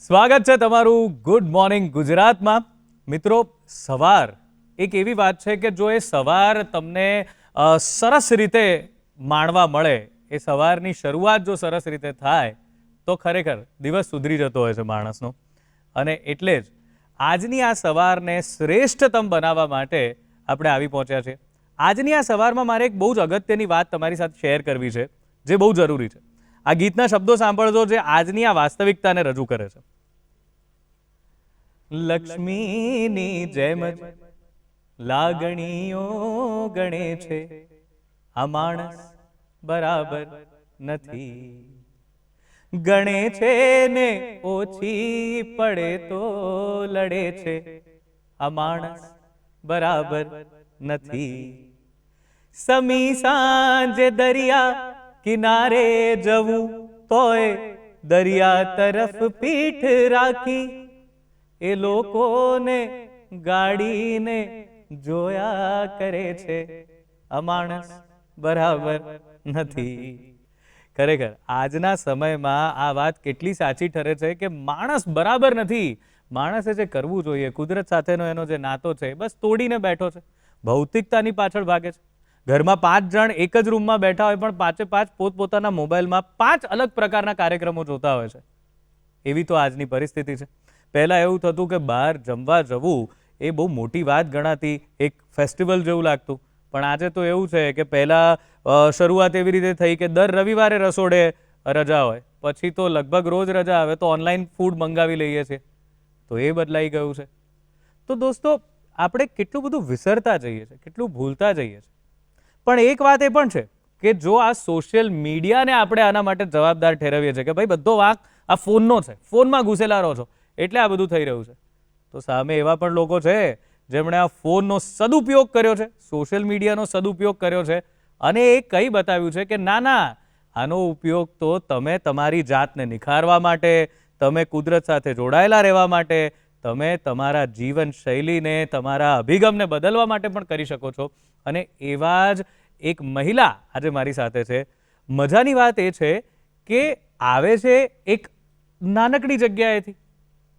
સ્વાગત છે તમારું ગુડ મોર્નિંગ ગુજરાતમાં. મિત્રો, સવાર એક એવી વાત છે કે જો એ સવાર તમને સરસ રીતે માણવા મળે, એ સવારની શરૂઆત જો સરસ રીતે થાય તો ખરેખર દિવસ સુધરી જતો હોય છે માણસનો. અને એટલે જ આજની આ સવારને શ્રેષ્ઠતમ બનાવવા માટે આપણે આવી પહોંચ્યા છીએ. આજની આ સવારમાં મારે એક બહુ જ અગત્યની વાત તમારી સાથે શેર કરવી છે, જે બહુ જરૂરી છે. આ ગીતના શબ્દો સાંભળજો જે આજની આ વાસ્તવિકતાને રજૂ કરે છે. લક્ષ્મીની જેમ જ લાગણીઓ ગણે છે, આ માણસ બરાબર નથી. ગણે છે ને ઓછી પડે તો લડે છે, આ માણસ બરાબર નથી. સમી સાંજે દરિયા કિનારે જવું તોય દરિયા તરફ પીઠ રાખી, એ લોકોને ગાડીને જોયા કરે છે, આ માણસ બરાબર નથી. ખરેખર આજના સમયમાં આ વાત કેટલી સાચી ઠરે છે કે માણસ બરાબર નથી. માણસે જે કરવું જોઈએ, કુદરત સાથેનો એનો જે નાતો છે, બસ તોડીને બેઠો છે. ભૌતિકતાની પાછળ ભાગે છે. ઘરમાં 5 જણ એક જ રૂમમાં બેઠા હોય પણ પાંચે પાંચ પોતપોતાના મોબાઈલમાં 5 અલગ પ્રકારના કાર્યક્રમો જોતા હોય છે. એવી તો આજની પરિસ્થિતિ છે. પહેલાં એવું થતું કે બહાર જમવા જવું એ બહુ મોટી વાત ગણાતી, એક ફેસ્ટિવલ જેવું લાગતું. પણ આજે તો એવું છે કે પહેલાં શરૂઆત એવી રીતે થઈ કે દર રવિવારે રસોડે રજા હોય, પછી તો લગભગ રોજ રજા આવે તો ઓનલાઈન ફૂડ મંગાવી લઈએ છીએ. તો એ બદલાઈ ગયું છે. તો દોસ્તો, આપણે કેટલું બધું વિસરતા જઈએ છીએ, કેટલું ભૂલતા જઈએ છીએ. પણ એક વાત એ પણ છે કે જો આ સોશિયલ મીડિયાને આપણે આના માટે જવાબદાર ઠેરવીએ છીએ કે ભાઈ બધો વાંક આ ફોનનો છે, ફોનમાં ઘૂસેલા રહો છો એટલે આ બધું થઈ રહ્યું છે, તો સામે એવા પણ લોકો છે જેમણે આ ફોનનો સદુપયોગ કર્યો છે, સોશિયલ મીડિયાનો સદુપયોગ કર્યો છે અને એ કહી બતાવ્યું છે કે ના ના, આનો ઉપયોગ તો તમે તમારી જાતને નિખારવા માટે, તમે કુદરત સાથે જોડાયેલા રહેવા માટે, તમે તમારા જીવનશૈલીને, તમારા અભિગમને બદલવા માટે પણ કરી શકો છો. અને એવા જ એક મહિલા આજે મારી સાથે છે. મજાની વાત એ છે કે આવે છે એક નાનકડી જગ્યાએથી,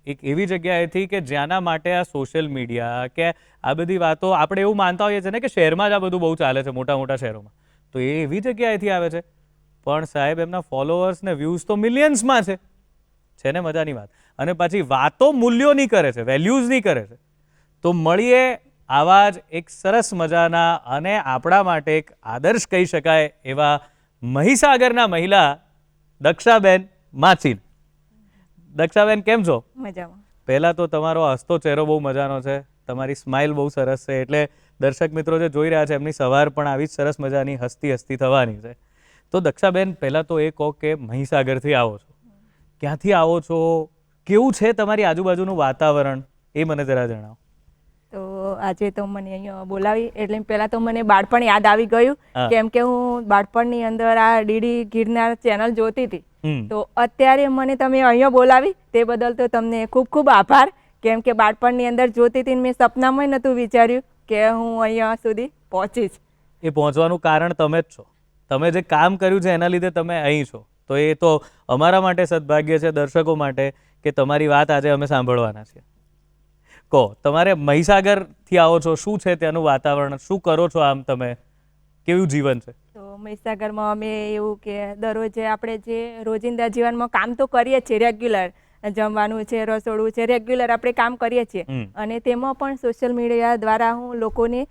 એક એવી જગ્યાએથી કે જ્યાંના માટે આ સોશિયલ મીડિયા કે આ બધી વાતો આપણે એવું માનતા હોઈએ છીએ ને કે શહેરમાં જ આ બધું બહુ ચાલે છે, મોટા મોટા શહેરોમાં. તો એ એવી જગ્યાએથી આવે છે પણ સાહેબ એમના ફોલોઅર્સ ને વ્યૂઝ તો મિલિયન્સમાં છે. છે ને મજાની વાત? અને પછી વાતો મૂલ્યોની કરે છે, વેલ્યુઝની કરે છે. તો મળીએ આવા જ એક સરસ મજાના અને આપણા માટે એક આદર્શ કહી શકાય એવા મહીસાગરના મહિલા દક્ષાબેન માચીન. દક્ષાબેન, કેમ છો? મજામાં. પહેલા તો તમારો હસતો ચહેરો બહુ મજાનો છે, તમારી સ્માઇલ બહુ સરસ છે, એટલે દર્શક મિત્રો જે જોઈ રહ્યા છે એમની સવાર પણ આવી જ સરસ મજાની હસતી હસતી થવાની છે. તો દક્ષાબેન, પહેલાં તો એ કહો કે મહીસાગરથી આવો છો, ક્યાંથી આવો છો, કેવું છે તમારી આજુબાજુનું વાતાવરણ, એ મને જરા જણાવો. તો આજે તો મને અહીંયા બોલાવી એટલે પહેલાં તો મને બાળપણ યાદ આવી ગયું, કેમ કે હું બાળપણની અંદર આ ડીડી ગિરનાર ચેનલ જોતી હતી. તો અત્યારે મને તમે અહીંયા બોલાવી તે બદલ તો તમને ખૂબ ખૂબ આભાર, કેમ કે બાળપણની અંદર જોતી હતી મેં સપનામાં નહોતું વિચાર્યું કે હું અહીંયા સુધી પહોંચીશ. એ પહોંચવાનું કારણ તમે જ છો. તમે જે કામ કર્યું છે એના લીધે તમે અહીં છો. તો એ તો અમારા માટે સદભાગ્ય છે, દર્શકો માટે, કે તમારી વાત આજે અમે સાંભળવાના છીએ. કહો, તમારે મહીસાગરથી આવો છો, શું છે ત્યાંનું વાતાવરણ, શું કરો છો, આમ તમે કેવું જીવન છે? તો મહીસાગરમાં અમે એવું કે દરરોજ આપણે જે રોજિંદા જીવનમાં કામ તો કરીએ છીએ, રેગ્યુલર જમવાનું છે, રસોડું છે, રેગ્યુલર આપણે કામ કરીએ છીએ. અને તેમાં પણ સોશિયલ મીડિયા દ્વારા હું લોકોને,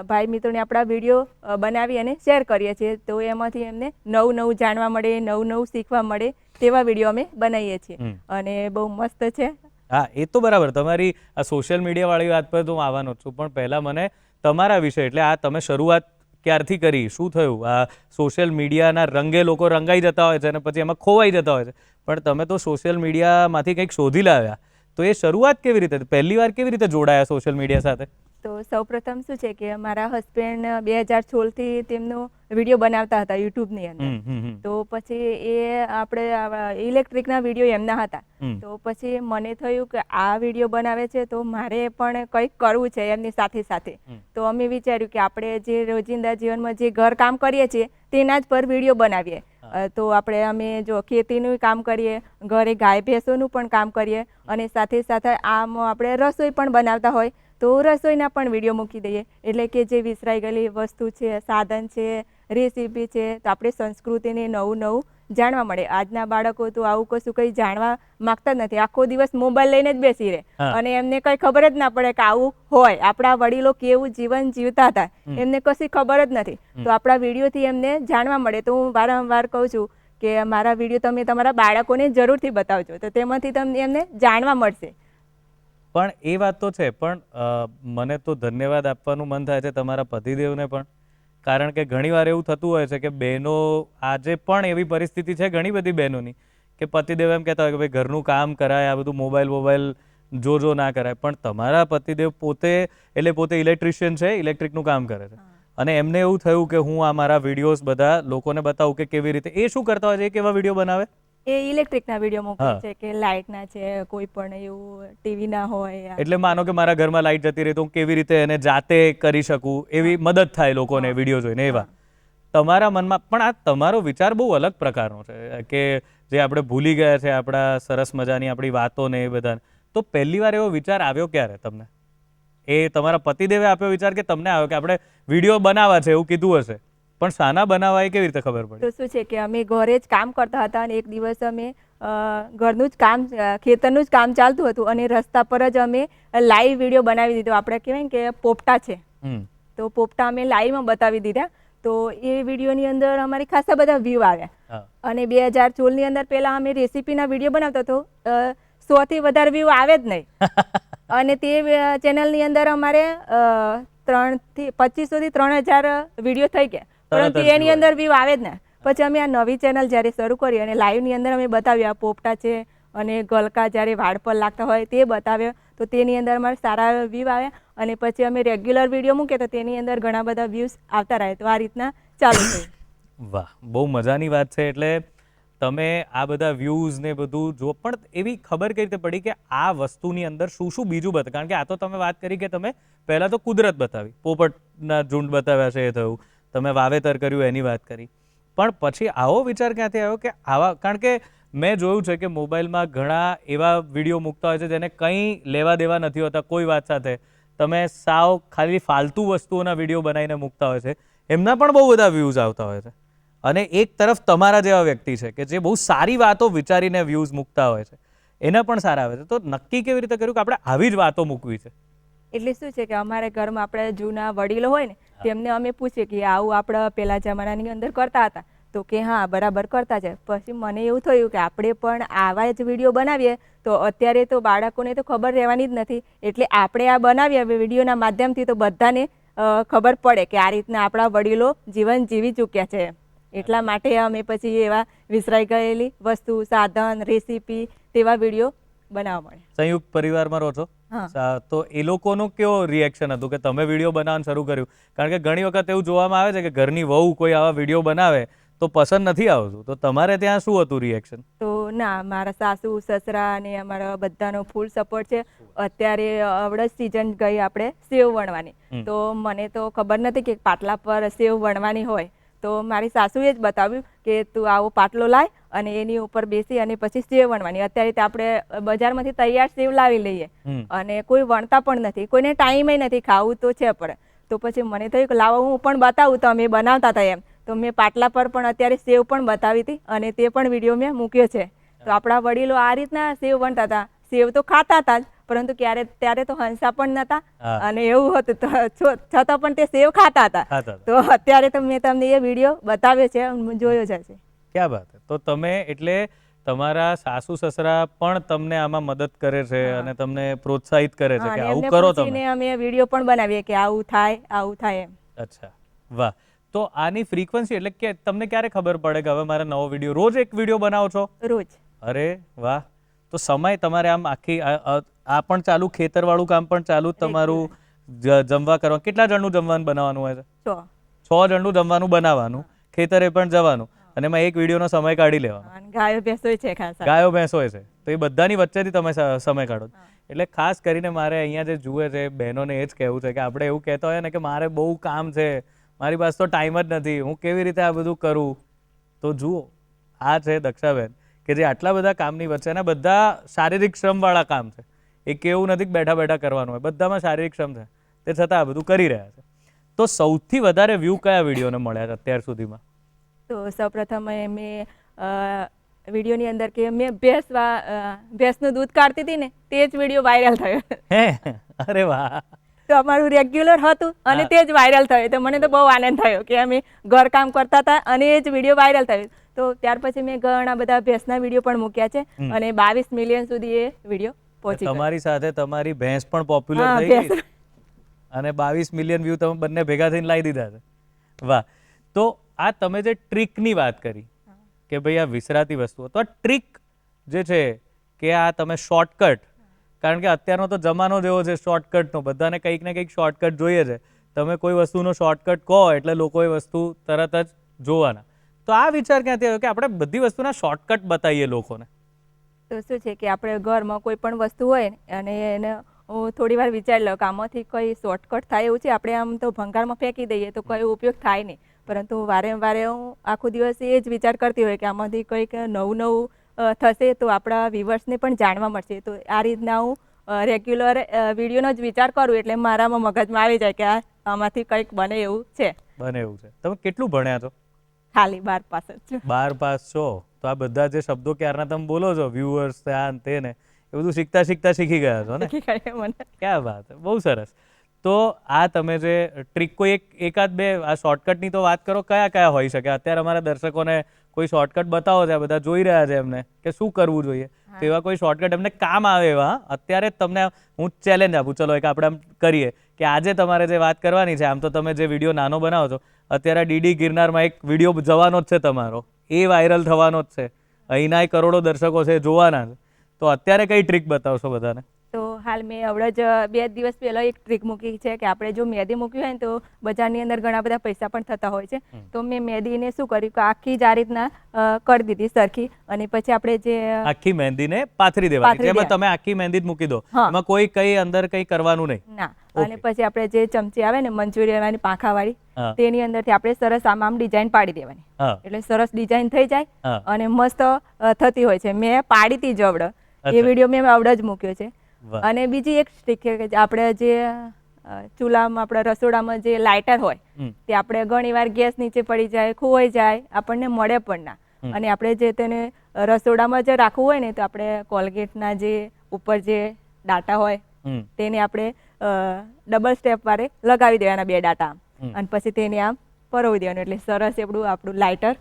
ભાઈ મિત્રોને આપણા વિડીયો બનાવી અને શેર કરીએ છીએ. તો એમાંથી એમને નવું નવું જાણવા મળે, નવું નવું શીખવા મળે તેવા વિડીયો અમે બનાવીએ છીએ અને બહુ મસ્ત છે. હા, એ તો બરાબર. તમારી આ સોશિયલ મીડિયાવાળી વાત પર તો હું આવવાનો છું, પણ પહેલાં મને તમારા વિશે, એટલે આ તમે શરૂઆત ક્યારથી કરી, શું થયું? આ સોશિયલ મીડિયાના રંગે લોકો રંગાઈ જતા હોય છે અને પછી એમાં ખોવાઈ જતા હોય છે, પણ તમે તો સોશિયલ મીડિયામાંથી કંઈક શોધી લાવ્યા. તો એ શરૂઆત કેવી રીતે, પહેલી વાર કેવી રીતે જોડાયા સોશિયલ મીડિયા સાથે? તો સૌપ્રથમ શું છે કે મારા હસબન્ડ 2016થી તેમનો વિડીયો બનાવતા હતા યુટ્યુબની અંદર. તો પછી એ આપણે ઇલેક્ટ્રિકના વિડીયો એમના હતા. તો પછી મને થયું કે આ વિડીયો બનાવે છે તો મારે પણ કંઈક કરવું છે એમની સાથે સાથે. તો અમે વિચાર્યું કે આપણે જે રોજિંદા જીવનમાં જે ઘર કામ કરીએ છીએ તેના જ પર વિડીયો બનાવીએ. તો અમે જો ખેતીનું કામ કરીએ, ઘરે ગાય ભેંસોનું પણ કામ કરીએ, અને સાથે સાથે આમ આપણે રસોઈ પણ બનાવતા હોય તો રસોઈના પણ વિડીયો મૂકી દઈએ. એટલે કે જે વિસરાઈ ગયેલી વસ્તુ છે, સાધન છે, રેસીપી છે, તો આપણે સંસ્કૃતિને નવું નવું જાણવા મળે. આજના બાળકો તો આવું કશું કંઈ જાણવા માંગતા જ નથી. આખો દિવસ મોબાઈલ લઈને જ બેસી રહે અને એમને કંઈ ખબર જ ના પડે કે આવું હોય. આપણા વડીલો કેવું જીવન જીવતા હતા એમને કશી ખબર જ નથી. તો આપણા વિડીયોથી એમને જાણવા મળે. તો હું વારંવાર કહું છું કે મારા વિડીયો તમે તમારા બાળકોને જરૂરથી બતાવજો, તો તેમાંથી તમને એમને જાણવા મળશે. પણ એ વાત તો છે, પણ મને તો ધન્યવાદ આપવાનું મન થાય છે તમારા પતિદેવને પણ, કારણ કે ઘણીવાર એવું થતું હોય છે કે બહેનો, આજે પણ એવી પરિસ્થિતિ છે ઘણી બધી બહેનોની કે પતિદેવ એમ કહેતા હોય કે ભાઈ ઘરનું કામ કરાય, આ બધું મોબાઈલ જો ના કરાય. પણ તમારા પતિદેવ પોતે ઇલેક્ટ્રિશિયન છે, ઇલેક્ટ્રિકનું કામ કરે છે, અને એમને એવું થયું કે હું આ મારા વિડીયોઝ બધા લોકોને બતાવું કે કેવી રીતે. એ શું કરતા હોય છે? એ કેવા વિડીયો બનાવે? એ ઇલેક્ટ્રિકના વિડીયો મૂકે છે કે લાઇટના છે, કોઈ પણ એવું ટીવીના હોય. એટલે માનો કે મારા ઘરમાં લાઇટ જતી રહી તો હું કેવી રીતે એને જાતે કરી શકું, એવી મદદ થાય લોકોને વિડીયો જોઈને. એવા તમારા મનમાં પણ આ તમારો વિચાર બહુ અલગ પ્રકારનો છે કે જે આપણે ભૂલી ગયા છે આપણા સરસ મજાની આપણી વાતોને એ બધા. તો પહેલી વાર એવો વિચાર આવ્યો ક્યારે તમને? એ તમારા પતિદેવે આપ્યો વિચાર કે તમને આવ્યો કે આપણે વિડીયો બનાવવા છે એવું કીધું હશે, પણ શાના બનાવવા એ કેવી રીતે ખબર પડી? તો શું છે કે અમે ઘરે જ કામ કરતા હતા અને એક દિવસ અમે ઘરનું જ કામ, ખેતરનું જ કામ ચાલતું હતું અને રસ્તા પર જ અમે લાઈવ વિડીયો બનાવી દીધો. આપણે કહેવાય કે પોપટા છે, તો પોપટા અમે લાઈવમાં બતાવી દીધા. તો એ વિડીયોની અંદર અમારી ખાસા બધા વ્યૂ આવ્યા. અને 2016ની અંદર પહેલા અમે રેસીપીના વિડીયો બનાવતો હતો, 100થી વધારે વ્યૂ આવે જ નહીં. અને તે ચેનલની અંદર અમારે 2500થી 3000 વિડીયો થઈ ગયા, પરંતુ એની અંદર વ્યૂ આવે જ ને. પછી અમે આ નવી ચેનલ જ્યારે શરૂ કરી અને લાઈવની અંદર અમે બતાવ્યા પોપટા છે અને ગલકા જ્યારે વાળ પર લાગતા હોય તે બતાવ્યો, તો તેની અંદર અમારે સારા વ્યૂ આવ્યા. અને પછી અમે રેગ્યુલર વિડીયો મૂકીએ તો તેની અંદર ઘણા બધા વ્યૂઝ આવતા રહે. તો આ રીતના ચાલુ થયું. વાહ, બહુ મજાની વાત છે. એટલે તમે આ બધા વ્યૂઝ ને બધું જો, પણ એવી ખબર કઈ રીતે પડી કે આ વસ્તુની અંદર શું શું બીજું બતાવે? કારણ કે આ તો તમે વાત કરી કે તમે પહેલા તો કુદરત બતાવી, પોપટના ઝુંડ બતાવ્યા છે એ થયું, તમે વાવેતર કર્યું એની વાત કરી, પણ પછી આવો વિચાર ક્યાંથી આવ્યો કે આવા? કારણ કે મેં જોયું છે કે મોબાઈલમાં ઘણા એવા વિડીયો મૂકતા હોય છે જેને કંઈ લેવા દેવા નથી હોતા કોઈ વાત સાથે. તમે સાવ ખાલી ફાલતુ વસ્તુઓના વિડીયો બનાવીને મૂકતા હોય છે, એમના પણ બહુ બધા વ્યૂઝ આવતા હોય છે. અને એક તરફ તમારા જેવા વ્યક્તિ છે કે જે બહુ સારી વાતો વિચારીને વ્યૂઝ મૂકતા હોય છે, એના પણ સારા આવે છે. તો નક્કી કેવી રીતે કર્યું કે આપણે આવી જ વાતો મૂકવી છે? એટલે શું છે કે અમારા ઘરમાં આપણે જૂના વડીલો હોય ને, તેમને અમે પૂછીએ કે આવું આપણે પહેલા જમાનાની અંદર કરતા હતા, તો કે હા બરાબર કરતા છે. પછી મને એવું થયું કે આપણે પણ આવા જ વિડીયો બનાવીએ તો અત્યારે તો બાળકોને તો ખબર રહેવાની જ નથી, એટલે આપણે આ બનાવીએ વિડીયોના માધ્યમથી તો બધાને ખબર પડે કે આ રીતના આપણા વડીલો જીવન જીવી ચૂક્યા છે. એટલા માટે અમે પછી એવા વિસરાઈ ગયેલી વસ્તુ, સાધન, રેસીપી તેવા વિડીયો બનાવવા મળે. સંયુક્ત પરિવારમાં રહો છો, તો એ લોકોનું કેવો રિએક્શન હતું કે તમે વિડીયો બનાવવાનું શરૂ કર્યું? કારણ કે ઘણી વખત એવું જોવામાં આવે છે કે ઘરની વહુ કોઈ આવા વિડીયો બનાવે તો પસંદ નથી આવતું, તો તમારે ત્યાં શું હતું રિએક્શન? તો ના, મારા સાસુ સસરા અને અમારા બધાનો ફૂલ સપોર્ટ છે. અત્યારે અવળે સિઝન ગઈ આપણે સેવ વણવાની, તો મને તો ખબર નથી કે પાટલા પર સેવ વણવાની હોય, તો મારી સાસુએ જ બતાવ્યું કે તું આવો પાટલો લાય અને એની ઉપર બેસી અને પછી સેવ વણવાની. અત્યારે તો આપણે બજારમાંથી તૈયાર સેવ લાવી લઈએ અને કોઈ વણતા પણ નથી, કોઈને ટાઈમે નથી, ખાવું તો છે પણ. તો પછી મને થયું કે લાવો હું પણ બતાવું, તો અમે બનાવતા હતા એમ. તો મેં પાટલા પર પણ અત્યારે સેવ પણ બતાવી હતી અને તે પણ વિડીયો મેં મૂક્યો છે. તો આપણા વડીલો આ રીતના સેવ વણતા હતા. સેવ તો ખાતા હતા જ, પરંતુ ત્યારે તો હંસા પણ નતા અને એવું હતું, છતાં પણ તે સેવ ખાતા હતા. તો અત્યારે તો મેં તમને એ વિડીયો બતાવ્યો છે, જોયો છે. ક્યાં વાત! તો તમે એટલે તમારા સાસુ સસરા પણ તમને આમાં મદદ કરે છે અને તમને પ્રોત્સાહિત કરે છે કે આવું કરો તમે. અમે વિડીયો પણ બનાવીએ કે આવું થાય, આવું થાય એમ. અચ્છા, વાહ. તો આની ફ્રીક્વન્સી એટલે કે તમને ક્યારે ખબર પડે કે હવે મારે નવો વિડીયો? રોજ એક વિડીયો બનાવો છો? રોજ. અરે વાહ! તો સમય તમારે આમ આખી આ પણ ચાલુ, ખેતરવાળું કામ પણ ચાલુ, તમારું જમવા કરવા, કેટલા જણનું જમવાનું બનાવવાનું હોય છે? 6 જણનું જમવાનું બનાવવાનું, ખેતરે પણ જવાનું, અને એમાં એક વિડીયોનો સમય કાઢી લેવાનો. ગાયો ભેંસો છે ખાસા. ગાયો ભેંસો છે, તો એ બધાની વચ્ચેથી તમે સમય કાઢો. એટલે ખાસ કરીને મારે અહીંયા જે જુએ છે બહેનોને એ જ કહેવું છે કે આપણે એવું કહેતા હોય ને કે મારે બહુ કામ છે, મારી પાસે તો ટાઈમ જ નથી, હું કેવી રીતે આ બધું કરું? તો જુઓ, આ છે દક્ષાબેન કે જે આટલા બધા કામની વચ્ચે અને બધા શારીરિક શ્રમવાળા કામ છે. એક એવું નથી કે બેઠા બેઠા કરવાનું હોય, બધામાં શારીરિક શ્રમ છે, તે છતાં આ બધું કરી રહ્યા છે. તો સૌથી વધારે વ્યૂ કયા વિડીયોને મળ્યા છે અત્યાર સુધીમાં? તો સૌપ્રથમ મેં વિડીયોની અંદર કે મેં ભેંસનું દૂધ કાઢતી હતી ને તે જ વિડીયો વાયરલ થયો. હે, અરે વાહ. તો અમારું રેગ્યુલર હતું અને તે જ વાયરલ થયું. તો મને તો બહુ આનંદ થયો કે અમે ઘરકામ કરતા હતા અને એ જ વિડીયો વાયરલ થયો. તો ત્યાર પછી મેં ઘણા બધા ભેંસના વિડીયો પણ મૂક્યા છે અને 22 મિલિયન સુધી એ વિડીયો પહોંચી ગયો. તમારી સાથે તમારી ભેંસ પણ પોપ્યુલર થઈ ગઈ અને 22 મિલિયન વ્યૂ તમે બંને ભેગા થઈને લાવી દીધા છે. વાહ. તો આ તમે જે ટ્રીકની વાત કરી કે ભાઈ આ વિસરાતી વસ્તુઓ, તો આ ટ્રીક જે છે કે આ તમે શોર્ટકટ, કારણ કે અત્યારનો તો જમાનો જેવો છે શોર્ટકટનો, બધાને કંઈક ને કંઈક શોર્ટકટ જોઈએ છે. તમે કોઈ વસ્તુનો શોર્ટકટ કહો એટલે લોકો એ વસ્તુ તરત જ જોવાના. તો આ વિચાર ક્યાંથી આવ્યો કે આપણે બધી વસ્તુના શોર્ટકટ બતાવીએ લોકોને? તો શું છે કે આપણે ઘરમાં કોઈ પણ વસ્તુ હોય અને એને હું થોડી વાર વિચારી લઉં કે આમાંથી કોઈ શોર્ટકટ થાય એવું છે. આપણે આમ તો ભંગારમાં ફેંકી દઈએ તો કોઈ ઉપયોગ થાય નહીં, પરંતુ વારે હું આખો દિવસ એ જ વિચાર કરતી હોય કે આમાંથી કંઈક નવું થશે તો આપણા વ્યુઅર્સને પણ જાણવા મળશે. તો આ રીતના હું રેગ્યુલર વિડીયોનો જ વિચાર કરું એટલે મારામાં મગજમાં આવી જાય કે આમાંથી કંઈક બને એવું છે. બને એવું છે. તમે કેટલું ભણ્યા છો? ખાલી 12 પાસ જ છું. 12 પાસ છો તો આ બધા જે શબ્દો ક્યારના તમે બોલો છો, વ્યુઅર્સ ત્યાં તે ને એ બધું શીખતા શીખી ગયા છો ને? ક્યાં વાત, બહુ સરસ. તો આ તમે જે ટ્રીક કોઈ એકાદ બે આ શોર્ટકટની તો વાત કરો, કયા હોઈ શકે? અત્યારે અમારા દર્શકોને કોઈ શોર્ટકટ બતાવો છે, બધા જોઈ રહ્યા છે એમને કે શું કરવું જોઈએ, તો એવા કોઈ શોર્ટકટ એમને કામ આવે એવા અત્યારે તમને હું ચેલેન્જ આપું. ચલો એક આપણે આમ કરીએ કે આજે તમારે જે વાત કરવાની છે, આમ તો તમે જે વિડીયો નાનો બનાવો છો, અત્યારે ડીડી ગિરનારમાં એક વિડીયો જવાનો જ છે તમારો, એ વાયરલ થવાનો જ છે, અહીંના કરોડો દર્શકો છે જોવાના છે. તો અત્યારે કઈ ટ્રીક બતાવશો બધાને? તો હાલ મેં હમણાં જ 2 દિવસ પહેલાં એક ટ્રીક મૂકી છે કે આપણે જો મહેંદી મૂકી હોય ને તો બજારની અંદર ઘણા બધા પૈસા પણ થતા હોય છે. તો મેં મહેંદીને શું કર્યું કે આખી જ આ રીતના કરી દીધી સરખી, અને પછી આપણે જે આખી મહેંદીને પાથરી દેવાની, જેમાં તમે આખી મહેંદી જ મૂકી દો, એમાં કોઈ કઈ અંદર કઈ કરવાનું નહીં ના. અને પછી આપણે જે ચમચી આવે ને મંચુરિયન વાળી પાંખાવાળી, તેની અંદરથી આપણે સરસ આમ ડિઝાઇન પાડી દેવાની, એટલે સરસ ડિઝાઇન થઈ જાય અને મસ્ત થતી હોય છે. મેં પાડી હતી જવડ, એ વિડીયો મેં આવડે જ મૂક્યો છે. અને બીજી એક ટ્રીક છે કે આપણે જે ચૂલામાં આપણા રસોડામાં જે લાઇટર હોય તે આપણે ઘણીવાર ગેસ નીચે પડી જાય, ખોવાઈ જાય, આપણને મળે પણ ના. અને આપણે જે તેને રસોડામાં જે રાખવું હોય ને તો આપણે કોલગેટના જે ઉપર જે ડાટા હોય તેને આપણે ડબલ સ્ટેપ વાળે લગાવી દેવાના 2 ડાટા, અને પછી તેને આમ પરોવી દેવાનું, એટલે સરસ આપણું લાઇટર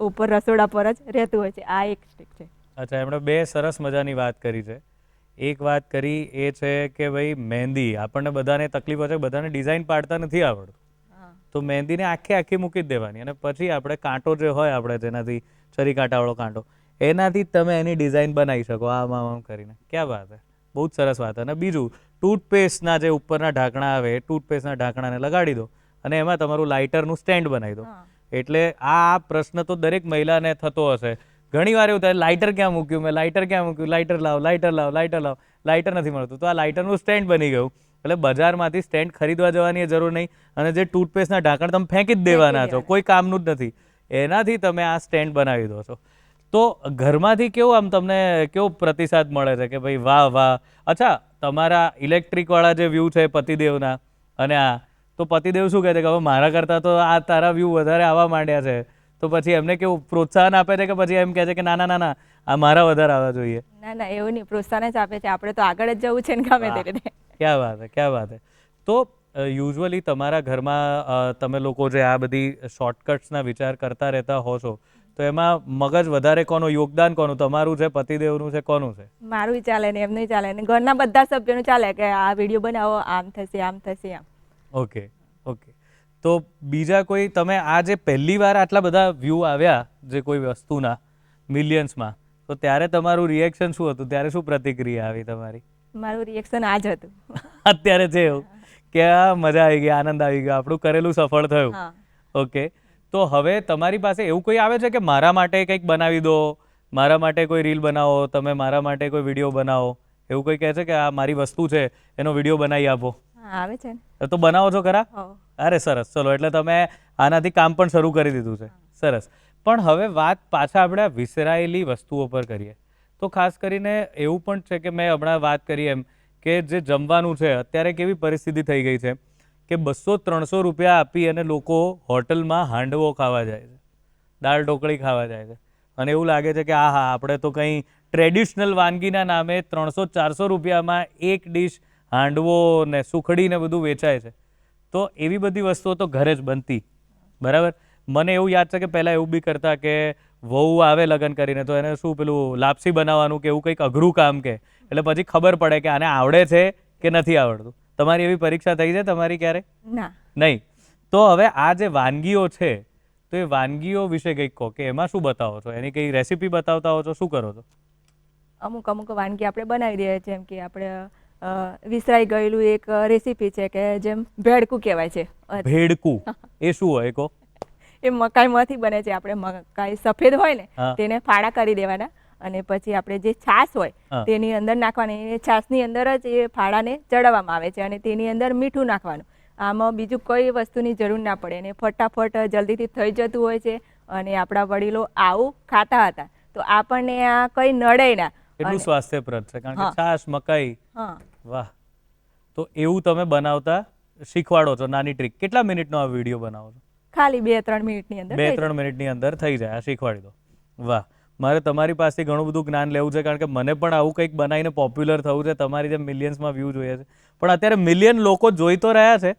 ઉપર રસોડા પર જ રહેતું હોય છે. આ એક ટ્રીક છે. અચ્છા, એમણે 2 સરસ મજાની વાત કરી છે. એક વાત કરી એ છે કે ભાઈ મહેંદી, આપણને બધાને તકલીફ હોય છે, બધાને ડિઝાઇન પાડતા નથી આવડતું, તો મહેંદીને આખી મૂકી જ દેવાની, અને પછી આપણે કાંટો જે હોય આપણે જેનાથી છરી કાંટાવાળો કાંટો, એનાથી તમે એની ડિઝાઇન બનાવી શકો આમ કરીને. ક્યાં વાત છે, બહુ જ સરસ વાત. અને બીજું, ટૂથપેસ્ટના જે ઉપરના ઢાંકણા આવે એ ટૂથપેસ્ટના ઢાંકણાને લગાડી દો અને એમાં તમારું લાઇટરનું સ્ટેન્ડ બનાવી દો. એટલે આ પ્રશ્ન તો દરેક મહિલાને થતો હશે. ઘણી વાર એવું થાય, લાઇટર ક્યાં મૂક્યું, મેં લાઇટર ક્યાં મૂક્યું, લાઇટર લાવ, લાઇટર નથી મળતું. તો આ લાઇટરનું સ્ટેન્ડ બની ગયું. એટલે બજારમાંથી સ્ટેન્ડ ખરીદવા જવાની જરૂર નહીં, અને જે ટૂથપેસ્ટના ઢાંકણ તમે ફેંકી જ દેવાના છો, કોઈ કામનું જ નથી, એનાથી તમે આ સ્ટેન્ડ બનાવી દો છો. તો ઘરમાંથી કેવું આમ તમને કેવો પ્રતિસાદ મળે છે કે ભાઈ વાહ વાહ? અચ્છા, તમારા ઇલેક્ટ્રિકવાળા જે વ્યૂ છે પતિદેવના, અને આ તો પતિદેવ શું કહે છે કે હવે મારા કરતાં તો આ તારા વ્યૂ વધારે આવવા માંડ્યા છે, તો પછી એમને કેવું પ્રોત્સાહન આપે છે કે પછી એમ કહે છે કે ના ના ના ના આ મારા વધારે આવવા જોઈએ? ના ના, એવું નહીં, પ્રોત્સાહન જ આપે છે. આપણે તો આગળ જ જવું છે ને ગમે તે રીતે. ક્યાં વાત છે, ક્યાં વાત છે. તો યુઝ્યુઅલી તમારા ઘરમાં તમે લોકો જે આ બધી શોર્ટકટ્સના વિચાર કરતા રહેતા હો છો, તો એમાં મગજ વધારે કોનું, યોગદાન કોનું, તમારું છે, પતિદેવનું છે, કોનું છે? મારું ચાલે ને એમનું ચાલે ને ઘરના બધા સભ્યોનું ચાલે કે આ વિડીયો બનાવો, આમ થશે આમ થશે આમ. ઓકે. તો બીજા કોઈ, તમે આ જે પહેલી વાર આટલા બધા વ્યૂ આવ્યા જે કોઈ વસ્તુના મિલિયન્સમાં, તો ત્યારે તમારું રિએક્શન શું હતું? ત્યારે શું પ્રતિક્રિયા આવી તમારી? મારું રિએક્શન આ જ હતું. અત્યારે છે એવું કે મજા આવી ગઈ, આનંદ આવી ગયો, આપણું કરેલું સફળ થયું. ઓકે. તો હવે તમારી પાસે એવું કોઈ આવે છે કે મારા માટે કંઈક બનાવી દો, મારા માટે કોઈ રીલ બનાવો, તમે મારા માટે કોઈ વિડીયો બનાવો, એવું કોઈ કહે છે કે આ મારી વસ્તુ છે એનો વિડીયો બનાવી આપો? આવે છે ને. તો બનાવો છો ખરા? અરે સરસ. ચલો, એટલે તમે આનાથી કામ પણ શરૂ કરી દીધું છે. સરસ. પણ હવે વાત પાછા આપણે આ વિસરાયેલી વસ્તુઓ પર કરીએ તો ખાસ કરીને એવું પણ છે કે મેં હમણાં વાત કરી એમ કે જે જમવાનું છે અત્યારે કેવી પરિસ્થિતિ થઈ ગઈ છે કે 200-300 રૂપિયા આપી અને લોકો હોટલમાં હાંડવો ખાવા જાય છે, દાળ ઢોકળી ખાવા જાય છે અને એવું લાગે છે કે હા આપણે તો કંઈ ટ્રેડિશનલ વાનગીના નામે 300-400 રૂપિયામાં એક ડીશ હાંડવો ને સુખડી ને બધું વેચાય છે. તો એવી બધી વસ્તુઓ તો ઘરે જ બનતી, બરાબર. મને એવું યાદ છે કે પહેલાં એવું બી કરતા કે વહુ આવે લગ્ન કરીને તો એને શું પેલું લાપસી બનાવવાનું કે એવું કંઈક અઘરું કામ કે એટલે પછી ખબર પડે કે આને આવડે છે કે નથી આવડતું. તમારી એવી પરીક્ષા થઈ છે તમારી ક્યારે? ના. નહીં. તો હવે આ જે વાનગીઓ છે તો એ વાનગીઓ વિશે કંઈક કહો કે એમાં શું બતાવો છો, એની કઈ રેસીપી બતાવતા હો છો, શું કરો છો? અમુક વાનગી આપણે બનાવી દઈએ, જેમ કે આપણે વિસરાઈ ગયેલું એક રેસીપી છે કે જેમ ભેડકું કહેવાય છે. ભેડકું એ શું હોય કહો? એ મકાઈમાંથી બને છે. આપણે મકાઈ સફેદ હોય ને હા. તેને ફાડા કરી દેવાના અને પછી આપણે જે છાશ હોય હા. તેની અંદર નાખવાની. એ છાશની અંદર જ એ ફાડાને ચડાવવામાં આવે છે અને તેની અંદર મીઠું નાખવાનું. આમાં બીજું કોઈ વસ્તુની જરૂર ના પડે અને ફટાફટ જલ્દીથી થઈ જતું હોય છે અને આપણા વડીલો આવું ખાતા હતા તો આપણને આ કંઈ નડે ના. એટલું સ્વાસ્થ્યપ્રદ છે કારણ કે હા. છાશ મકાઈ. હા, વાહ. તો એવું તમે બનાવતા શીખવાડો છો, નાની ટ્રીક. કેટલા મિનિટનો આ વિડીયો બનાવો છો? ખાલી 2-3 મિનિટની અંદર થઈ જાય. 2-3 મિનિટની અંદર થઈ જાય, આ શીખવાડી દો. વાહ. મારે તમારી પાસેથી ઘણું બધું જ્ઞાન લેવું છે કારણ કે મને પણ આવું કંઈક બનાવીને પોપ્યુલર થવું છે. તમારી જેમ મિલિયન્સમાં વ્યૂ જોઈએ છે પણ અત્યારે મિલિયન લોકો જોઈ તો રહ્યા છે.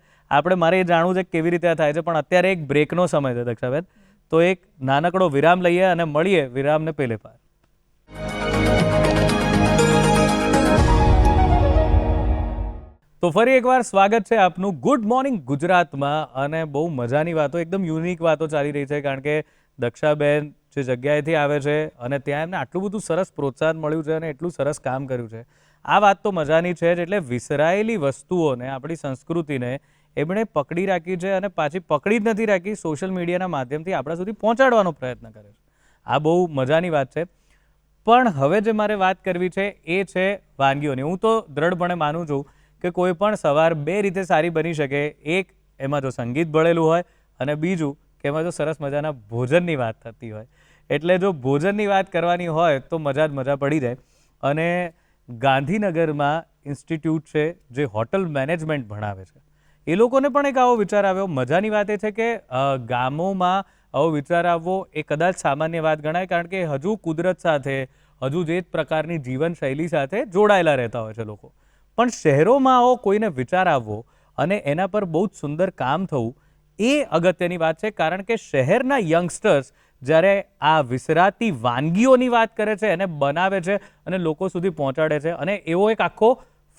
મારે એ જાણવું છે કે કેવી રીતે આ થાય છે. પણ અત્યારે એક બ્રેકનો સમય છે દક્ષાબેન, તો એક નાનકડો વિરામ લઈએ અને મળીએ વિરામને પેલે પાર. તો ફરી એકવાર સ્વાગત છે આપનું ગુડ મોર્નિંગ ગુજરાતમાં. અને બહુ મજાની વાતો, એકદમ યુનિક વાતો ચાલી રહી છે કારણ કે દક્ષાબેન જે જગ્યાએથી આવે છે અને ત્યાં એમને આટલું બધું સરસ પ્રોત્સાહન મળ્યું છે અને એટલું સરસ કામ કર્યું છે. આ વાત તો મજાની છે જ. એટલે વિસરાયેલી વસ્તુઓને, આપણી સંસ્કૃતિને એમણે પકડી રાખી છે અને પાછી પકડી જ નથી રાખી, સોશિયલ મીડિયાના માધ્યમથી આપણા સુધી પહોંચાડવાનો પ્રયત્ન કરે છે. આ બહુ મજાની વાત છે. પણ હવે જે મારે વાત કરવી છે એ છે વાનગીઓની. હું તો દ્રઢપણે માનું છું કે કોઈ પણ સવાર બે રીતે સારી બની શકે. એક, એમાં જો સંગીત ભળેલું હોય અને બીજું કે એમાં જો સરસ મજાના ભોજનની વાત થતી હોય. એટલે જો ભોજનની વાત કરવાની હોય તો મજા જ મજા પડી જાય. અને ગાંધીનગરમાં ઇન્સ્ટિટ્યૂટ છે જે હોટલ મેનેજમેન્ટ ભણાવે છે. એ લોકોને પણ એક આવો વિચાર આવ્યો. મજાની વાત એ છે કે ગામોમાં આવો વિચાર આવવો એ કદાચ સામાન્ય વાત ગણાય કારણ કે હજુ કુદરત સાથે, હજુ જે પ્રકારની જીવનશૈલી સાથે જોડાયેલા રહેતા હોય છે લોકો. પણ શહેરોમાં આવો કોઈને વિચાર આવવો અને એના પર બહુ જ સુંદર કામ થવું એ અગત્યની વાત છે. કારણ કે શહેરના યંગસ્ટર્સ જ્યારે આ વિસરાતી વાનગીઓની વાત કરે છે, એને બનાવે છે અને લોકો સુધી પહોંચાડે છે અને એવો એક આખો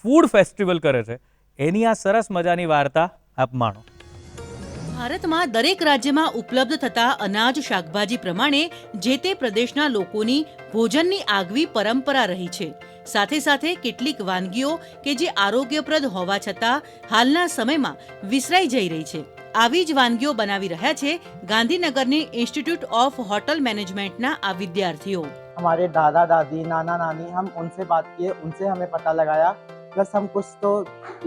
ફૂડ ફેસ્ટિવલ કરે છે, એની આ સરસ મજાની વાર્તા આપ માણો. ભારતમાં દરેક રાજ્યમાં ઉપલબ્ધ થતા અનાજ શાકભાજી પ્રમાણે જે તે પ્રદેશના લોકોની ભોજનની આગવી પરંપરા રહી છે. સાથે સાથે કેટલીક વાનગીઓ કે જે આરોગ્યપ્રદ હોવા છતાં હાલના સમયમાં વિસરાઈ જઈ રહી છે. આવી જ વાનગીઓ બનાવી રહ્યા છે ગાંધીનગરની ઇન્સ્ટિટ્યૂટ ઓફ હોટલ મેનેજમેન્ટના આ વિદ્યાર્થીઓ. हमारे दादा दादी नाना नानी हम उनसे बात किए, उनसे हमें पता लगाया, प्लस हम कुछ तो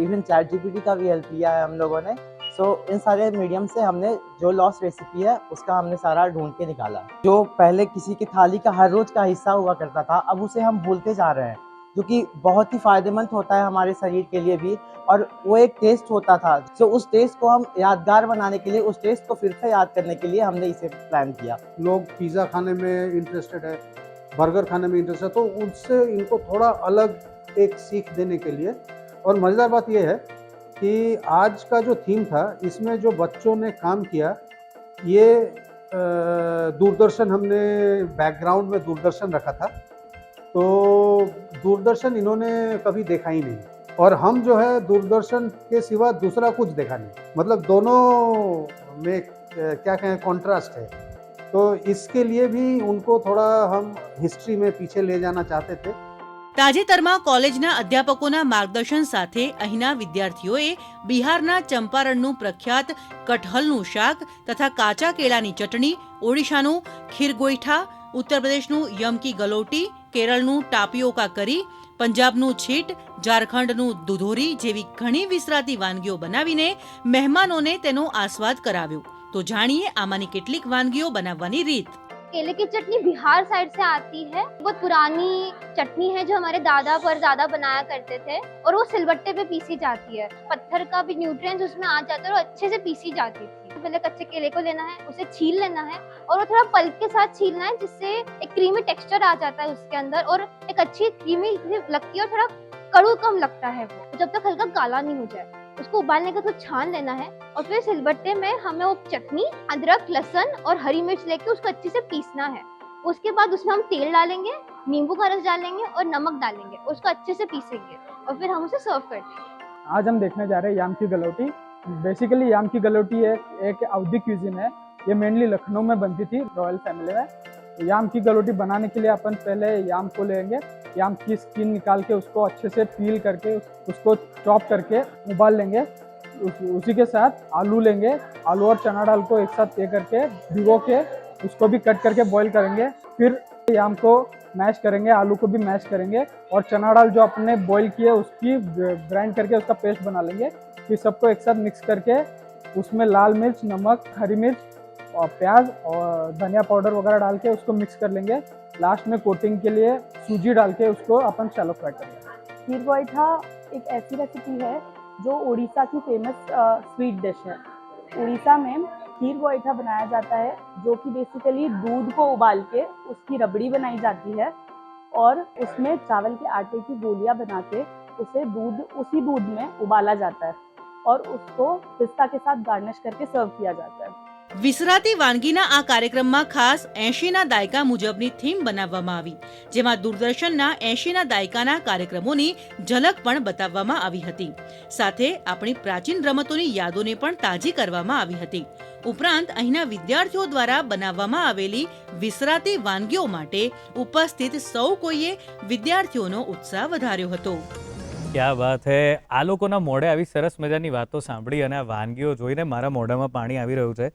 इवन चैट जीपीटी का भी हेल्प लिया है हम लोगों ने. सो इन सारे मीडियम से हमने जो लॉस्ट रेसिपी है उसका हमने सारा ढूंढ के निकाला. जो पहले किसी की थाली का हर रोज का हिस्सा हुआ करता था, अब उसे हम भूलते जा रहे हैं, जो कि बहुत ही फायदेमंद होता है हमारे शरीर के लिए भी. और वो एक टेस्ट होता था, तो उस टेस्ट को हम यादगार बनाने के लिए, उस टेस्ट को फिर से याद करने के लिए हमने इसे प्लान किया. लोग पिज़्ज़ा खाने में इंटरेस्टेड है, बर्गर खाने में इंटरेस्टेड है, तो उनसे इनको थोड़ा अलग एक सीख देने के लिए. और मज़ेदार बात यह है कि आज का जो थीम था इसमें जो बच्चों ने काम किया, ये दूरदर्शन हमने बैकग्राउंड में दूरदर्शन रखा था, तो दूरदर्शन इन्होंने कभी देखा ही नहीं और हम जो है दूरदर्शन के सिवा दूसरा कुछ देखा नहीं. मतलब दोनों में क्या कहें कॉन्ट्रास्ट है. तो इसके लिए भी उनको थोड़ा हम हिस्ट्री में पीछे ले जाना चाहते थे. તાજેતરમાં કોલેજના અધ્યાપકોના માર્ગદર્શન સાથે અહીંના વિદ્યાર્થીઓએ બિહારના ચંપારણનું પ્રખ્યાત કટહલનું શાક તથા કાચા કેળાની ચટણી, ઓડિશાનું ખીરગોઈઠા, ઉત્તર પ્રદેશનું યમકી ગલોટી, કેરળનું ટાપિયોકા કરી, પંજાબનું છીટ, ઝારખંડનું દુધોરી જેવી ઘણી વિસરાતી વાનગીઓ બનાવીને મહેમાનોને તેનો આસ્વાદ કરાવ્યો. તો જાણીએ આમાંની કેટલીક વાનગીઓ બનાવવાની રીત. केले की चटनी बिहार साइड से आती है। बहुत पुरानी चटनी है जो हमारे दादा परदादा बनाया करते थे और वो सिलबट्टे पे पीसी जाती है। पत्थर का भी न्यूट्रिएंट्स उसमें आ जाता है और अच्छे से पीसी जाती थी। तो पहले कच्चे केले को लेना है, उसे छील लेना है और वो थोड़ा पल्प के साथ छीलना है जिससे एक क्रीमी टेक्सचर आ जाता है उसके अंदर और एक अच्छी क्रीमी लगती है और थोड़ा कड़ू कम लगता है वो, जब तक हल्का काला नहीं हो जाए। उसको उबालने का तो छान लेना है और फिर सिलबट्टे में हमें वो चटनी, अदरक, लहसुन और हरी मिर्च लेके उसको अच्छे से पीसना है। उसके बाद उसमें हम तेल डालेंगे, नींबू का रस डालेंगे और नमक डालेंगे, उसको अच्छे से पीसेंगे और फिर हम उसे सर्व कर देंगे। आज हम देखने जा रहे हैं याम की गलौटी। बेसिकली याम की गलौटी एक अवधी क्यूजिन है। ये मेनली लखनऊ में बनती थी रॉयल फैमिली में। याम की गलौटी बनाने के लिए अपन पहले याम को लेंगे, याम की स्किन निकाल के उसको अच्छे से पील करके उसको चॉप करके उबाल लेंगे। उसी के साथ आलू लेंगे, आलू और चना दाल को एक साथ पे करके भिगो के उसको भी कट करके बॉईल करेंगे। फिर याम को मैश करेंगे, आलू को भी मैश करेंगे और चना दाल जो अपने बॉईल किए उसकी ग्राइंड करके उसका पेस्ट बना लेंगे। फिर सबको एक साथ मिक्स करके उसमें लाल मिर्च, नमक, हरी मिर्च और प्याज और धनिया पाउडर वगैरह डाल के उसको मिक्स कर लेंगे। लास्ट में कोटिंग के लिए सूजी डाल के उसको अपन शैलो फ्राई करेंगे। खीर गोईठा एक ऐसी रेसिपी है जो उड़ीसा की फेमस स्वीट डिश है। उड़ीसा में खीर गोईठा बनाया जाता है जो कि बेसिकली दूध को उबाल के उसकी रबड़ी बनाई जाती है और उसमें चावल के आटे की गोलियां बना के उसी दूध में उबाला जाता है और उसको पिस्ता के साथ गार्निश करके सर्व किया जाता है। વિસરાતી વાનગીના આ કાર્યક્રમમાં ખાસ 80ના દાયકા મુજબની થીમ બનાવવામાં આવી, જેમાં દૂરદર્શનના 80ના દાયકાના કાર્યક્રમોની ઝલક પણ બતાવવામાં આવી હતી. સાથે આપણી પ્રાચીન રમતોની યાદોને પણ તાજી કરવામાં આવી હતી. ઉપરાંત અહીંના વિદ્યાર્થીઓ દ્વારા બનાવવામાં આવેલી વિસરાતી વાનગીઓ માટે ઉપસ્થિત સૌ કોઈએ વિદ્યાર્થીઓનો ઉત્સાહ વધાર્યો હતો. ક્યા વાત હે. આ લોકોના મોઢે આવી સરસ મજાની વાતો સાંભળી અને આ વાનગીઓ જોઈને મારા મોઢામાં પાણી આવી રહ્યું છે.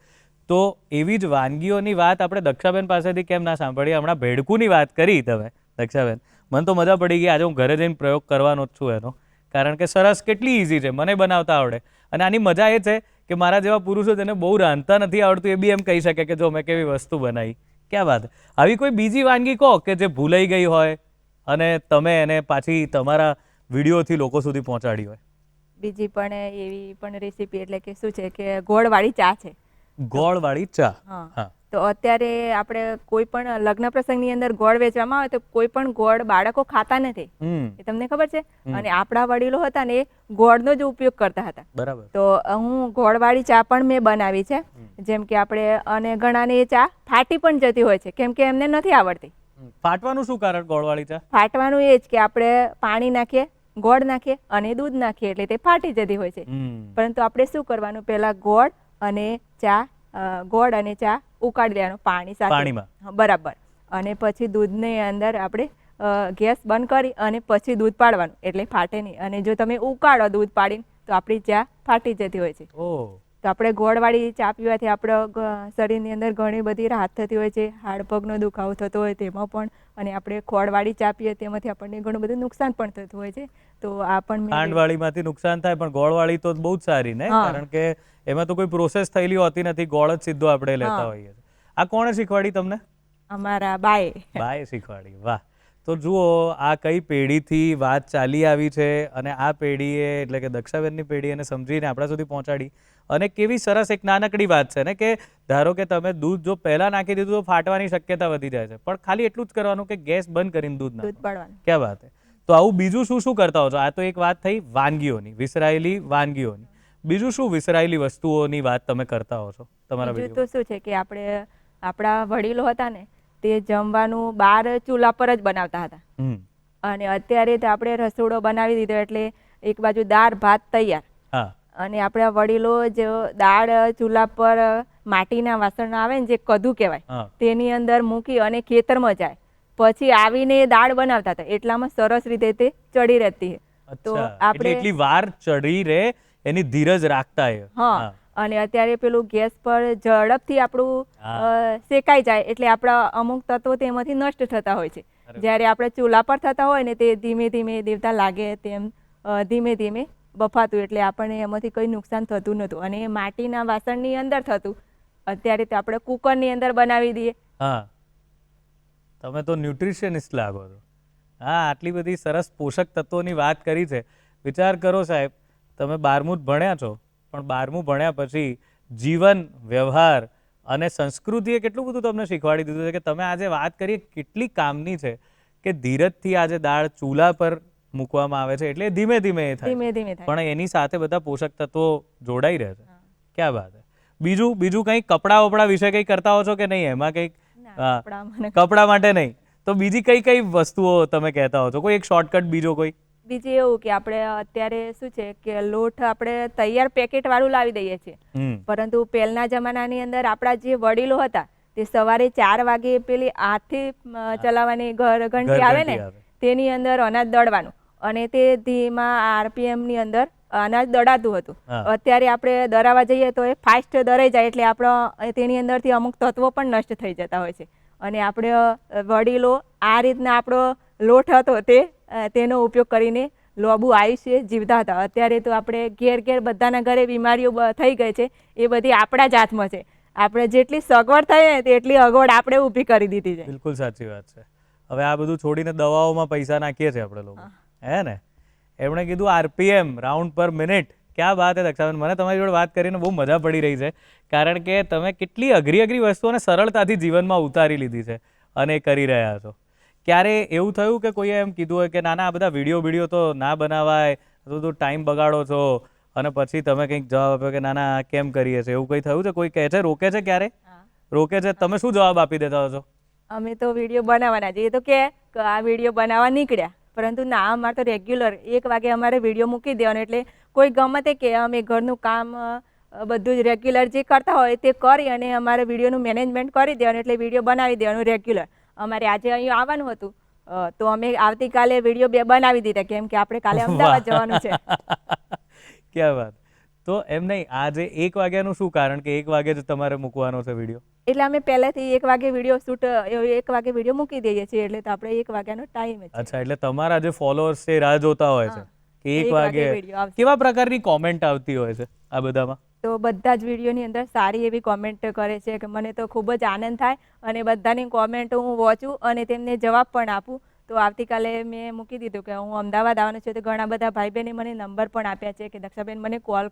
તો એવી જ વાનગીઓની વાત આપણે દક્ષાબેન પાસેથી કેમ ના સાંભળીએ. હમણાં ભેડકુની વાત કરી તમે દક્ષાબેન, મને તો મજા પડી ગઈ. આજે હું ઘરે જઈને પ્રયોગ કરવાનો જ છું એનો, કારણ કે સરસ કેટલી ઇઝી છે, મને બનાવતા આવડે. અને આની મજા એ છે કે મારા જેવા પુરુષો તેને બહુ રાંધતા નથી આવડતું એ બી એમ કહી શકે કે જો મેં કેવી વસ્તુ બનાવી. ક્યાં વાત. આવી કોઈ બીજી વાનગી કહો કે જે ભૂલાઈ ગઈ હોય અને તમે એને પાછી તમારા વિડીયોથી લોકો સુધી પહોંચાડી હોય. બીજી પણ એવી પણ રેસીપી એટલે કે શું છે કે ગોળવાળી ચા છે. ગોળવાળી ચા. હા. તો અત્યારે આપણે કોઈ પણ લગ્ન પ્રસંગની અંદર ગોળ વેચવામાં આવે તો કોઈ પણ ગોળ બાળકો ખાતા નથી, એ તમને ખબર છે. અને આપણા વડીલો હતા ને એ ગોળનો જ ઉપયોગ કરતા હતા. બરાબર. તો હું ગોળવાળી ચા પણ મેં બનાવી છે. જેમ કે આપણે અને ઘણાને એ ચા ફાટી પણ જતી હોય છે કેમ કે એમને નથી આવડતી. ફાટવાનું શું કારણ ગોળવાળી ચા? ફાટવાનું એ જ કે આપણે પાણી નાખીએ, ગોળ નાખીએ અને દૂધ નાખીએ એટલે તે ફાટી જતી હોય છે. પરંતુ આપણે શું કરવાનું, પહેલા ગોળ અને ચા ઉકાળી દેવાનું પાણી સાથે પાણીમાં, બરાબર. અને પછી દૂધની અંદર આપણે ગેસ બંધ કરી અને પછી દૂધ પાડવાનું એટલે ફાટે નહીં. અને જો તમે ઉકાળો દૂધ પાડીને તો આપણી ચા ફાટી જતી હોય છે. તો આપણે ગોળવાળી ચા પીવાથી આપણા શરીરની અંદર ઘણી બધી રાહત થતી હોય છે. હાડપગનો દુખાવો થતો હોય તેમાં પણ, અને આપણે ખોળવાળી ચા પીએ તેમાંથી આપણને ઘણું બધું નુકસાન પણ થતું હોય છે. તો આ પણ ખાંડવાળીમાંથી નુકસાન થાય પણ ગોળવાળી તો બહુ જ સારી ને, કારણ કે એમાં તો કોઈ પ્રોસેસ થયેલી હોતી નથી, ગોળ જ સીધો આપણે લેતા હોઈએ. આ કોણે શીખવાડી તમને? અમારા બાએ શીખવાડી. વાહ. તો જુઓ આ કઈ પેઢીથી વાત ચાલી આવી છે અને આ પેઢીએ એટલે કે દક્ષાબેનની પેઢી એને સમજીને આપણા સુધી પહોંચાડી. અને કેવી સરસ એક નાનકડી વાત છે ને કે ધારો કે તમે દૂધ જો પહેલા નાખી દીધું તો ફાટવાની શક્યતા વધી જાય છે, પણ ખાલી એટલું જ કરવાનું કે ગેસ બંધ કરીને દૂધ પાડવાનું. ક્યાં વાત છે. તો આવું બીજું શું શું કરતા હો છો? આ તો એક વાત થઈ વાનગીઓની, વિસરાયેલી વાનગીઓની. બીજું શું વિસરાયેલી વસ્તુઓની વાત તમે કરતા હો છો તમારા વિડીયો? તો શું છે કે આપણે આપણા વડીલો હતા ને તે જમવાનું બહાર ચૂલા પર જ બનાવતા હતા. અને અત્યારે તો આપણે રસોડો બનાવી દીધો એટલે એક બાજુ દાળ ભાત તૈયાર. અને આપણા વડીલો જે દાળ ચૂલા પર માટીના વાસણ આવે ને જે કદુ કહેવાય તેની અંદર મૂકી અને ખેતરમાં જાય પછી આવીને દાળ બનાવતા હતા. એટલામાં સરસ રીતે તે ચડી રહેતી. તો આપણે એટલી વાર ચડી રહે એની ધીરજ રાખતા. હા. અને અત્યારે પેલું ગેસ પર ઝડપથી આપણું શેકાઈ જાય એટલે આપણા અમુક તત્વો તેમાંથી નષ્ટ થતા હોય છે. જ્યારે આપણે ચૂલા પર થતા હોય ને તે ધીમે ધીમે દેવતા લાગે તેમ ધીમે ધીમે બફાતું એટલે આપણને એમાંથી કંઈ નુકસાન થતું નહોતું. અને માટીના વાસણની અંદર થતું. અત્યારે તો આપણે કુકરની અંદર બનાવી દઈએ તમે તો ન્યુટ્રિશનિસ્ટ લાગો છો. હા, આટલી બધી સરસ પોષક તત્વોની વાત કરી છે. વિચાર કરો સાહેબ, તમે 12મું જ ભણ્યા છો, પણ 12મું ભણ્યા પછી જીવન, વ્યવહાર અને સંસ્કૃતિએ કેટલું બધું તમને શીખવાડી દીધું છે કે તમે આજે વાત કરી કેટલી કામની છે કે ધીરજથી આજે દાળ ચૂલા પર મૂકવામાં આવે છે એટલે ધીમે ધીમે એ થાય ધીમે છે. ધીમે થાય. પણ એની સાથે બધા પોષક તત્વો જોડાઈ રહે છે. ક્યાં વાત છે. બીજું કંઈ કપડાં વપડા વિશે કંઈ કરતા હો છો કે નહીં? એમાં કંઈક ના, કપડાં કપડા માટે નહીં તો બીજી કઈ વસ્તુઓ તમે કહેતા હો છો? કોઈ એક શોર્ટકટ બીજો કોઈ? બીજું એવું કે આપણે અત્યારે શું છે કે લોટ આપણે તૈયાર પેકેટ વાળું લાવી દઈએ છીએ, પરંતુ પહેલના જમાનાની અંદર આપણા જે વડીલો હતા તે સવારે 4 વાગે પેલી હાથથી ચલાવવાની ઘંટી આવે ને તેની અંદર અનાજ દળવાનું અને તે ધીમા RPM ની અંદર અનાજ દળાતું હતું. અત્યારે આપણે દળાવા જઈએ તો એ ફાસ્ટ દળાઈ જાય એટલે આપણો તેની અંદરથી અમુક તત્વો પણ નષ્ટ થઈ જતા હોય છે. અને આપણે વડીલો આ રીતના આપણો લોટ હતો તેનો ઉપયોગ કરીને લાંબુ આયુષ્ય જીવતા હતા. અત્યારે તો આપણે ઘેર બધાના ઘરે બીમારીઓ થઈ ગઈ છે, એ બધી આપણા જ હાથમાં છે. આપણે જેટલી સગવડ થઈ ને તેટલી અગવડ આપણે ઊભી કરી દીધી છે. બિલકુલ સાચી વાત છે. હવે આ બધું છોડીને દવાઓમાં પૈસા નાખીએ છીએ આપણે લોકો, હે ને? એમણે કીધું RPM, રાઉન્ડ પર મિનિટ. ક્યાં વાત છે દક્ષાબેન, મને તમારી જોડે વાત કરીને બહુ મજા પડી રહી છે, કારણ કે તમે કેટલી અઘરી વસ્તુઓને સરળતાથી જીવનમાં ઉતારી લીધી છે અને કરી રહ્યા છો. ક્યારે એવું થયું કે કોઈએ એમ કીધું હોય કે ના આ બધા વિડીયો તો ના બનાવાય, તો ટાઈમ બગાડો છો, અને પછી તમે કંઈક જવાબ આપ્યો કે ના કેમ કરીએ છીએ, એવું કંઈ થયું છે? કોઈ કહે છે, રોકે છે, ક્યારે રોકે છે? તમે શું જવાબ આપી દેતા હો છો? અમે તો વિડીયો બનાવવાના છીએ, તો કે આ વિડીયો બનાવવા નીકળ્યા, પરંતુ ના, અમારે તો રેગ્યુલર 1 વાગે અમારે વિડીયો મૂકી દેવાનો. એટલે કોઈ ગમે તે કે અમે ઘરનું કામ બધું જ રેગ્યુલર જે કરતા હોય તે કરી અને અમારે વિડીયોનું મેનેજમેન્ટ કરી દેવાનું, એટલે વિડીયો બનાવી દેવાનું રેગ્યુલર. અમારે આજે અહીં આવવાનું હતું તો અમે આવતીકાલે વિડીયો 2 બનાવી દીધા, કેમ કે આપણે કાલે અમદાવાદ જવાનું છે. ક્યાં વાત. તો એમ નહીં, આજે 1 વાગ્યાનું શું કારણ કે 1 વાગે જ તમારે મૂકવાનો છે વિડીયો? એટલે અમે પહેલેથી 1 વાગે વિડીયો શૂટ 1 વાગે વિડીયો મૂકી દઈએ છીએ, એટલે તો આપણે 1 વાગ્યાનો ટાઈમ છે. અચ્છા, એટલે તમારા જે ફોલોઅર્સ છે રાહ જોતા હોય છે કે 1 વાગે કેવા પ્રકારની કોમેન્ટ આવતી હોય છે આ બધામાં? તો બધા જ વિડીયોની અંદર સારી એવી કોમેન્ટ કરે છે કે મને તો ખૂબ જ આનંદ થાય અને બધાની કોમેન્ટ હું વાંચું અને તેમને જવાબ પણ આપું. તો આવતીકાલે મેં મૂકી દીધું કે હું અમદાવાદ આવવાનું છે, તો ઘણા બધા ભાઈ બહેને મને નંબર પણ આપ્યા છે કે દક્ષાબેન મને કોલ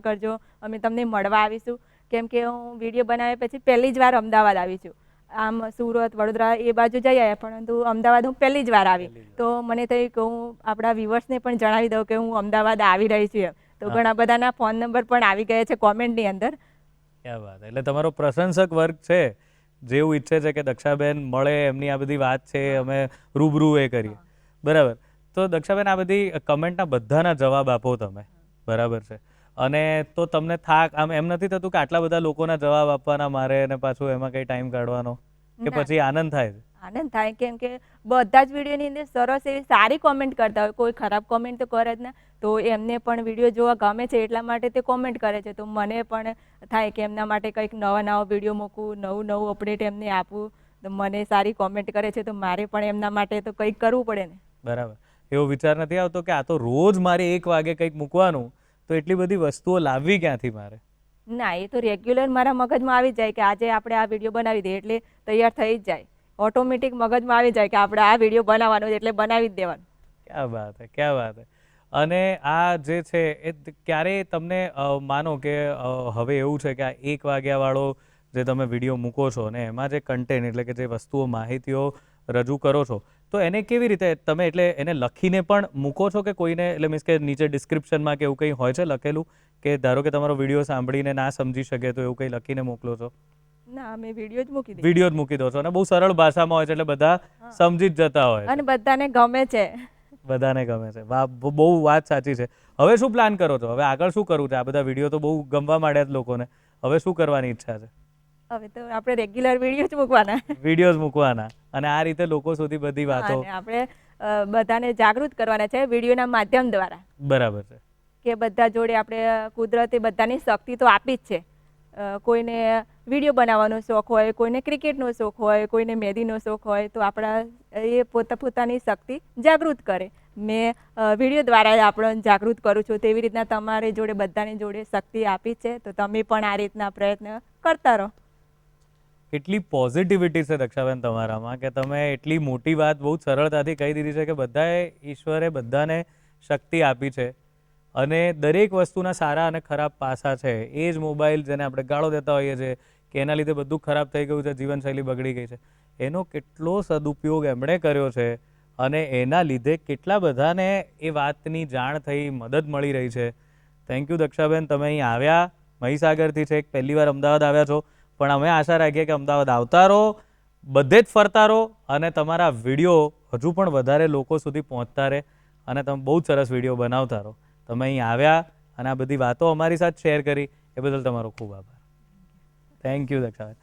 કરજો, અમે તમને મળવા આવીશું. કેમ કે હું વિડીયો બનાવ્યા પછી પહેલી જ વાર અમદાવાદ આવી છું. આમ સુરત, વડોદરા એ બાજુ જઈ આવ્યા, પરંતુ અમદાવાદ હું પહેલી જ વાર આવી. તો મને થયું કે હું આપણા વ્યુઅર્સને પણ જણાવી દઉં કે હું અમદાવાદ આવી રહી છું. તો ઘણા બધાના ફોન નંબર પણ આવી ગયા છે કોમેન્ટની અંદર. ક્યાં વાત. એટલે તમારો પ્રશંસક વર્ગ છે જેવું ઈચ્છે છે કે દક્ષાબેન મળે, એમની આ બધી વાત છે અમે રૂબરૂ એ કરીએ. બરાબર. તો દક્ષાબેન, આ બધી કમેન્ટના બધાના જવાબ આપો તમે, બરાબર છે, અને તો તમને થાક આમ એમ નથી થતું કે આટલા બધા લોકોના જવાબ આપવાના મારે અને પાછું એમાં કંઈ ટાઈમ કાઢવાનો, કે પછી આનંદ થાય છે? આનંદ થાય, કેમ કે બધા જ વિડીયોની અંદર સરસ એવી સારી કોમેન્ટ કરતા હોય, કોઈ ખરાબ કોમેન્ટ તો કરે જ ના. તો એમને પણ વિડીયો જોવા ગમે છે એટલા માટે તે કોમેન્ટ કરે છે. તો મને પણ થાય કે એમના માટે કંઈક નવા વિડીયો મૂકવું, નવું અપડેટ એમને આપવું. તો મને સારી કોમેન્ટ કરે છે તો મારે પણ એમના માટે તો કંઈક કરવું પડે ને. બરાબર. એવો વિચાર નથી આવતો કે આ તો રોજ મારે 1 વાગે કંઈક મૂકવાનું, તો એટલી બધી વસ્તુઓ લાવવી ક્યાંથી મારે? ના, એ તો રેગ્યુલર મારા મગજમાં આવી જાય કે આજે આપણે આ વિડીયો બનાવી દઈએ એટલે તૈયાર થઈ જ જાય. ઓટોમેટિક મગજમાં આવી જાય કે આપણે આ વિડીયો બનાવવાનો છે એટલે બનાવી જ દેવાનું. ક્યાં વાત હે, ક્યાં વાત હે. અને આ જે છે એ ક્યારેય તમને માનો કે હવે એવું છે કે આ 1 વાગ્યાવાળો જે તમે વિડીયો મૂકો છો ને એમાં જે કન્ટેન્ટ એટલે કે જે વસ્તુઓ, માહિતીઓ રજૂ કરો છો, તો એને કેવી રીતે તમે એટલે એને લખીને પણ મૂકો છો કે કોઈને, એટલે મીન્સ કે નીચે ડિસ્ક્રિપ્શનમાં કે એવું કંઈ હોય છે લખેલું કે ધારો કે તમારો વિડીયો સાંભળીને ના સમજી શકે તો એવું કંઈ લખીને મોકલો છો? ના, અમે વિડીયો જ મૂકી દઈએ. વિડીયો જ મૂકી દો છો અને બહુ સરળ ભાષામાં હોય છે એટલે બધા સમજી જ જતા હોય અને બધાને ગમે છે. બધાને ગમે છે. વાહ, બહુ વાત સાચી છે. હવે શું પ્લાન કરો છો? હવે આગળ શું કરવું છે? આ બધા વિડીયો તો બહુ ગમવા માંડ્યા જ લોકોને. હવે શું કરવાની ઈચ્છા છે? હવે તો આપણે રેગ્યુલર વિડીયો જ મૂકવાના. વિડીયોઝ મૂકવાના અને આ રીતે લોકો સુધી બધી વાતો આપણે બધાને જાગૃત કરવાના છે વિડીયોના માધ્યમ દ્વારા. બરાબર છે. કે બધા જોડે આપણે કુદરતે બધાની શક્તિ તો આપી જ છે. કોઈને વિડીયો બનાવવાનો શોખ હોય, કોઈને ક્રિકેટનો શોખ હોય, કોઈને મહેંદીનો શોખ હોય, તો આપણા એ પોતાની શક્તિ જાગૃત કરે. મેં વિડીયો દ્વારા આપણને જાગૃત કરું છું, તેવી રીતના તમારી જોડે બધાની જોડે શક્તિ આપી છે, તો તમે પણ આ રીતના પ્રયત્ન કરતા રહો. કેટલી પોઝિટિવિટી છે દક્ષાબેન તમારામાં કે તમે એટલી મોટી વાત બહુ સરળતાથી કહી દીધી છે કે બધાએ ઈશ્વરે બધાને શક્તિ આપી છે અને દરેક વસ્તુના સારા અને ખરાબ પાસા છે. એ જ મોબાઈલ જેને આપણે ગાળો દેતા હોઈએ છીએ કે એના લીધે બધું ખરાબ થઈ ગયું છે, જીવનશૈલી બગડી ગઈ છે, એનો કેટલો સદુપયોગ એમણે કર્યો છે અને એના લીધે કેટલા બધાને એ વાતની જાણ થઈ, મદદ મળી રહી છે. થેન્ક યુ દક્ષાબેન, તમે અહીં આવ્યા મહીસાગરથી છે, પહેલી વાર અમદાવાદ આવ્યા છો, પણ અમે આશા રાખીએ કે અમદાવાદ આવતા રહો, બધે જ ફરતા રહો અને તમારા વિડીયો હજુ પણ વધારે લોકો સુધી પહોંચતા રહે અને તમે બહુ જ સરસ વિડીયો બનાવતા રહો. તમે અહીં આવ્યા અને આ બધી વાતો અમારી સાથે શેર કરી એ બદલ તમારો ખૂબ આભાર. Thank you Dakshaben.